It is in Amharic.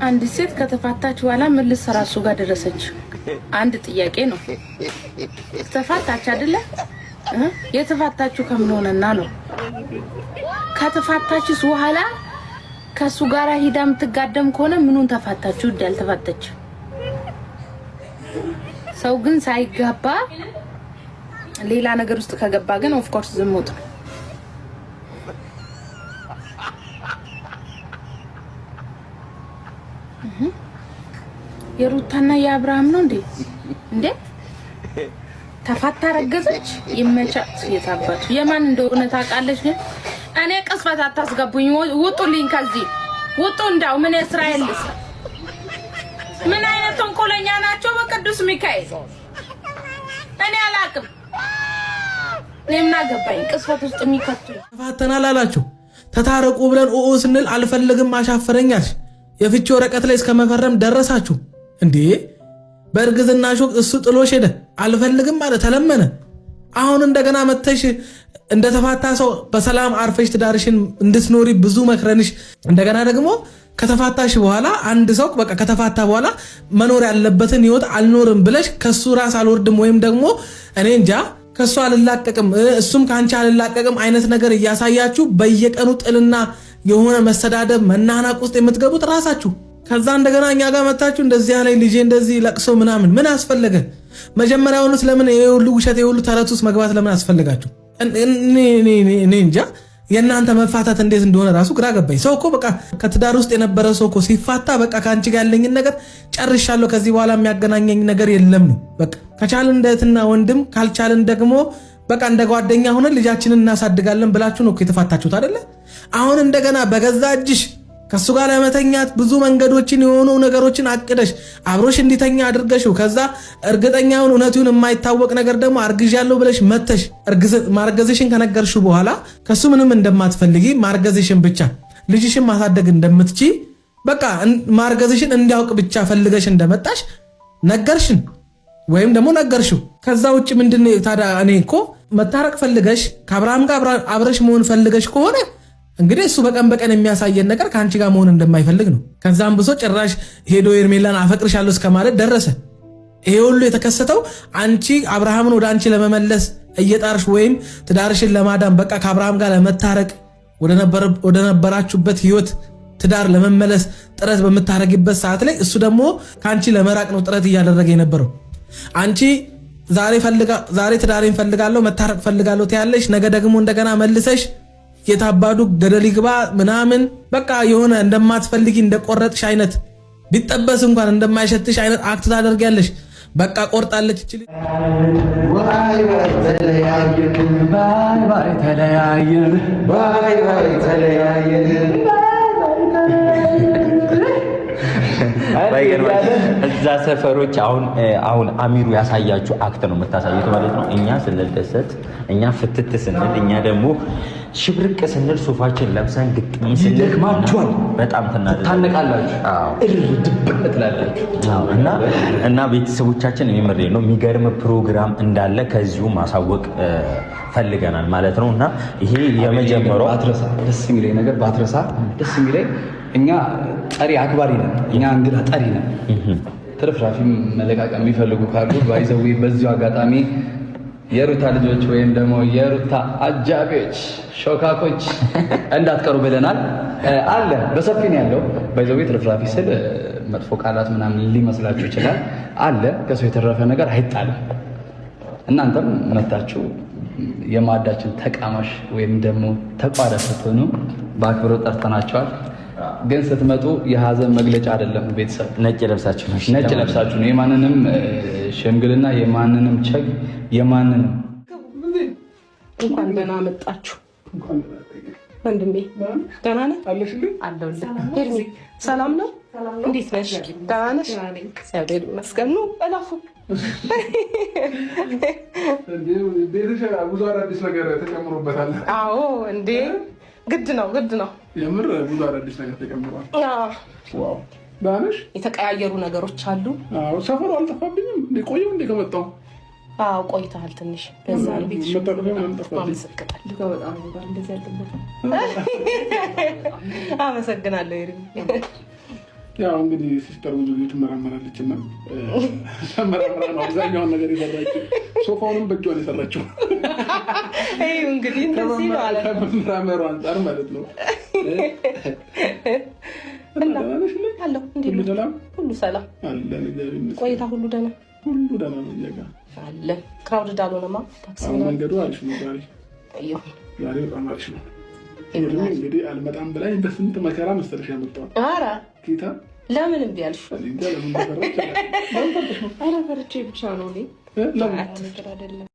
አንድ ሴት ከተፋታች በኋላ ምን ልትሰራ እሱ ጋር ደረሰች? አንድ ጥያቄ ነው። ተፋታች አይደለ? የተፋታችሁ ከምን ሆነና ነው? ከተፋታችስ በኋላ ከሱ ጋር ሂዳ የምትጋደም ከሆነ ምኑን ተፋታችሁ? ያልተፋታች ሰው ግን ሳይጋባ ሌላ ነገር ውስጥ ከገባ ግን ኦፍ ኮርስ ዝሙት ነው። የሩታና የአብርሃም ነው እንዴ? ተፋታ ረገዘች። ይመቻት። የታባቱ የማን እንደሆነ ታውቃለች። ግን እኔ ቅስፈት አታስገቡኝ። ውጡልኝ ከዚህ ውጡ። እንዳው ምን እስራኤልስ ምን አይነት ተንኮለኛ ናቸው? በቅዱስ ሚካኤል እኔ አላቅም። ለምን አገባኝ? ቅስፈት ውስጥ የሚከቱ ተፋተናል አላችሁ። ተታረቁ ብለን ኦኦ ስንል አልፈልግም አሻፈረኛል። የፍቺ ወረቀት ላይ እስከ መፈረም ደረሳችሁ እንዴ? በእርግዝና ሾክ እሱ ጥሎሽ ሄደ። አልፈልግም ማለት ተለመነ። አሁን እንደገና መተሽ እንደተፋታ ሰው በሰላም አርፈሽ ትዳርሽን እንድትኖሪ ብዙ መክረንሽ እንደገና ደግሞ ከተፋታሽ በኋላ አንድ ሰው በቃ ከተፋታ በኋላ መኖር ያለበትን ህይወት አልኖርም ብለሽ ከሱ ራስ አልወርድም ወይም ደግሞ እኔ እንጃ ከሱ አልላቀቅም እሱም ካንቺ አልላቀቅም አይነት ነገር እያሳያችሁ በየቀኑ ጥልና የሆነ መሰዳደብ መናናቅ ውስጥ የምትገቡት ራሳችሁ። ከዛ እንደገና እኛ ጋር መጣችሁ እንደዚህ ያለ ልጄ እንደዚህ ለቅሶ ምናምን ምን አስፈልገ? መጀመሪያውንስ ለምን የሁሉ ውሸት የሁሉ ተረት ውስጥ መግባት ለምን አስፈልጋችሁ? እኔ እንጃ የእናንተ መፋታት እንዴት እንደሆነ ራሱ ግራ ገባኝ። ሰው እኮ በቃ ከትዳር ውስጥ የነበረ ሰው እኮ ሲፋታ በቃ ካንቺ ጋር ያለኝን ነገር ጨርሻለሁ ከዚህ በኋላ የሚያገናኘኝ ነገር የለም ነው በቃ። ከቻልን እንደ እህትና ወንድም ካልቻልን ደግሞ በቃ እንደ ጓደኛ ሆነን ልጃችንን እናሳድጋለን ብላችሁ ነው እኮ የተፋታችሁት አይደለ? አሁን እንደገና በገዛ እጅሽ ከሱ ጋር ለመተኛት ብዙ መንገዶችን የሆኑ ነገሮችን አቅደሽ አብሮሽ እንዲተኛ አድርገሽው ከዛ እርግጠኛውን እውነቱን የማይታወቅ ነገር ደግሞ አርግዣለሁ ብለሽ መተሽ ማርገዝሽን ከነገርሽው በኋላ ከሱ ምንም እንደማትፈልጊ ማርገዝሽን ብቻ ልጅሽን ማሳደግ እንደምትቺ በቃ ማርገዝሽን እንዲያውቅ ብቻ ፈልገሽ እንደመጣሽ ነገርሽን ወይም ደግሞ ነገርሽው። ከዛ ውጭ ምንድነው ታዲያ? እኔ እኮ መታረቅ ፈልገሽ ከአብርሃም ጋር አብረሽ መሆን ፈልገሽ ከሆነ እንግዲህ እሱ በቀን በቀን የሚያሳየን ነገር ከአንቺ ጋር መሆን እንደማይፈልግ ነው። ከዛም ብሶ ጭራሽ ሄዶ ኤርሜላን አፈቅርሻለሁ እስከማለት ደረሰ። ይሄ ሁሉ የተከሰተው አንቺ አብርሃምን ወደ አንቺ ለመመለስ እየጣርሽ ወይም ትዳርሽን ለማዳን በቃ ከአብርሃም ጋር ለመታረቅ ወደ ነበራችሁበት ህይወት ትዳር ለመመለስ ጥረት በምታረጊበት ሰዓት ላይ እሱ ደግሞ ከአንቺ ለመራቅ ነው ጥረት እያደረገ የነበረው። አንቺ ዛሬ ትዳሬን ፈልጋለሁ መታረቅ ፈልጋለሁ ትያለሽ፣ ነገ ደግሞ እንደገና መልሰሽ የታባዱ ገደል ይግባ ምናምን በቃ የሆነ እንደማትፈልጊ እንደቆረጥሽ አይነት ቢጠበስ እንኳን እንደማይሸትሽ አይነት አክት ታደርጊያለሽ። በቃ ቆርጣለች እቺ ባይ ባይ ተለያየን ባይ ተለያየን ባይ ባይ ተለያየን እዛ ሰፈሮች አሁን አሚሩ ያሳያችሁ አክት ነው የምታሳዩት ማለት ነው። እኛ ስንደሰት እኛ ፍትት ስንል እኛ ደግሞ ሽብርቅ ስንል ሱፋችን ለብሰን ግጥም ስንል ደክማችኋል፣ በጣም ታነቃላችሁ፣ ትላላችሁ እና ቤተሰቦቻችን የሚመር ነው የሚገርም ፕሮግራም እንዳለ ከዚሁ ማሳወቅ ፈልገናል ማለት ነው። እና ይሄ የመጀመሪያው ባትረሳ ደስ የሚለኝ ነገር ባትረሳ ደስ የሚለኝ እኛ ጠሪ አክባሪ ነን፣ እኛ እንግዳ ጠሪ ነን። ትርፍራፊ መለቃቀም የሚፈልጉ ካሉ ባይዘው በዚሁ አጋጣሚ የሩታ ልጆች ወይም ደግሞ የሩታ አጃቢዎች ሾካኮች እንዳትቀሩ ብለናል። አለ በሰፊ ነው ያለው። ባይዘው ትርፍራፊ ስል መጥፎ ቃላት ምናምን ሊመስላችሁ ይችላል። አለ ከሰው የተረፈ ነገር አይጣልም። እናንተም መታችሁ የማዳችን ተቃማሽ ወይም ደግሞ ተቋዳሽ ስትሆኑ በአክብሮት ጠርተናቸዋል። ግን ስትመጡ የሀዘን መግለጫ አይደለም። ቤተሰብ ነጭ ለብሳችሁ ነው። የማንንም ሽምግልና የማንንም ቸግ የማንንም እንኳን ደህና መጣችሁ ወንድሜ። ደህና ነህ? አለሁልህ። ሄርሚ ሰላም ነው? እንዴት ነሽ? ደህና ነሽ? እግዚአብሔር ይመስገን። ነው እላፉ ብዙ አዳዲስ ነገር ተጨምሮበታል። አዎ እንዴ ግድ ነው። የምር ብዙ አዳዲስ ነገር ተጨምሯል። ዋው ዳንሽ የተቀያየሩ ነገሮች አሉ። አዎ ሰፈሩ አልጠፋብኝም። ቆየው እንደ ከመጣው አዎ ቆይተሃል ትንሽ። በዛ ቤት አመሰግናለሁ። ያው እንግዲህ ሲስተር ብዙ ጊዜ ትመራመራለች እና ተመራምራ ነው አብዛኛውን ነገር የሰራችው። ሶፋውንም በእጇ ነው የሰራችው። እንግዲህ እንደዚህ ነው አለ ተመራመሩ አንጻር ማለት ነው። አለው ሁሉ ሰላም አለን። ቆይታ ሁሉ ደህና ነው እያጋ አለ። ክራውድድ አልሆነማ ታክሲ ነው መንገዱ አሪፍ ነው። ዛሬ በጣም አሪፍ ነው። እንግዲህ አልመጣም ብላኝ በስንት መከራ መሰለሽ ያመጣው። ኧረ ጌታ ለምን እምቢ አልሽ? ለምን ተፈረች? ኧረ ፈርቼ ብቻ ነው። ለምን ነገር አይደለም።